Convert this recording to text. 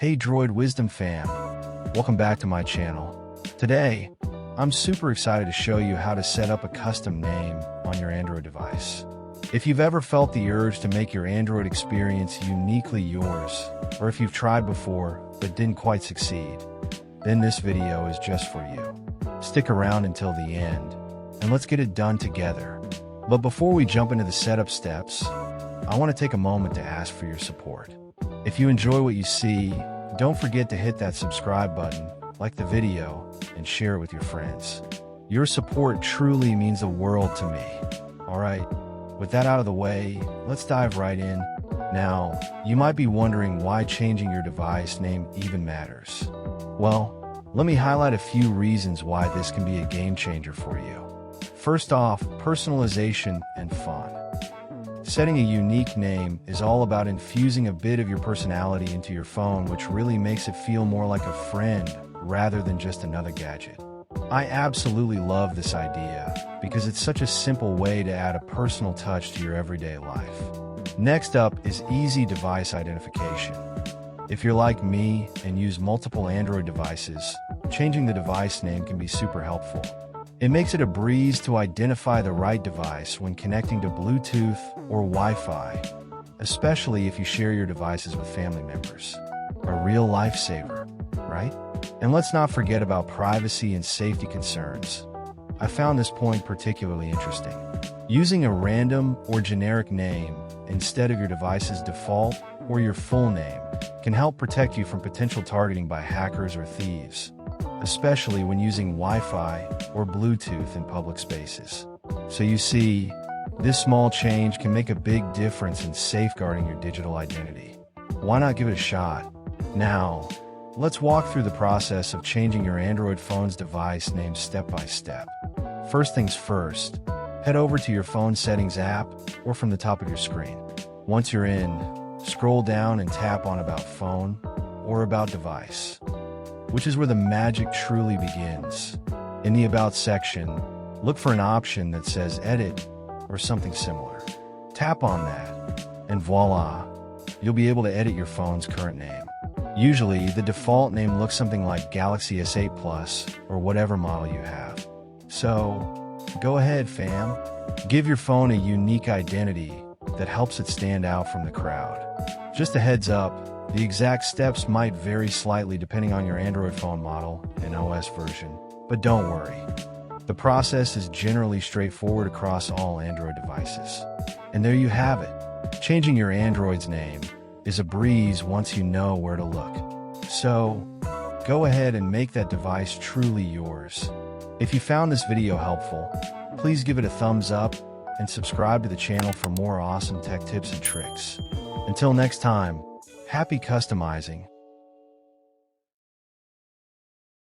Hey Droid Wisdom fam, welcome back to my channel. Today, I'm super excited to show you how to set up a custom name on your Android device. If you've ever felt the urge to make your Android experience uniquely yours, or if you've tried before but didn't quite succeed, then this video is just for you. Stick around until the end, and let's get it done together. But before we jump into the setup steps, I want to take a moment to ask for your support. If you enjoy what you see, don't forget to hit that subscribe button, like the video, and share it with your friends. Your support truly means the world to me. Alright, with that out of the way, let's dive right in. Now, you might be wondering why changing your device name even matters. Well, let me highlight a few reasons why this can be a game changer for you. First off, personalization and fun. Setting a unique name is all about infusing a bit of your personality into your phone, which really makes it feel more like a friend rather than just another gadget. I absolutely love this idea because it's such a simple way to add a personal touch to your everyday life. Next up is easy device identification. If you're like me and use multiple Android devices, changing the device name can be super helpful. It makes it a breeze to identify the right device when connecting to Bluetooth or Wi-Fi, especially if you share your devices with family members. A real lifesaver, right? And let's not forget about privacy and safety concerns. I found this point particularly interesting. Using a random or generic name instead of your device's default or your full name can help protect you from potential targeting by hackers or thieves, especially when using Wi-Fi or Bluetooth in public spaces. So you see, this small change can make a big difference in safeguarding your digital identity. Why not give it a shot? Now, let's walk through the process of changing your Android phone's device name step by step. First things first, head over to your phone settings app or from the top of your screen. Once you're in, scroll down and tap on About Phone or About Device, which is where the magic truly begins. In the About section, look for an option that says Edit or something similar. Tap on that, and voila, you'll be able to edit your phone's current name. Usually, the default name looks something like Galaxy S8 Plus or whatever model you have. So, go ahead fam. Give your phone a unique identity that helps it stand out from the crowd. Just a heads up, the exact steps might vary slightly depending on your Android phone model and OS version, but don't worry. The process is generally straightforward across all Android devices. And there you have it. Changing your Android's name is a breeze once you know where to look. So, go ahead and make that device truly yours. If you found this video helpful, please give it a thumbs up and subscribe to the channel for more awesome tech tips and tricks. Until next time, happy customizing.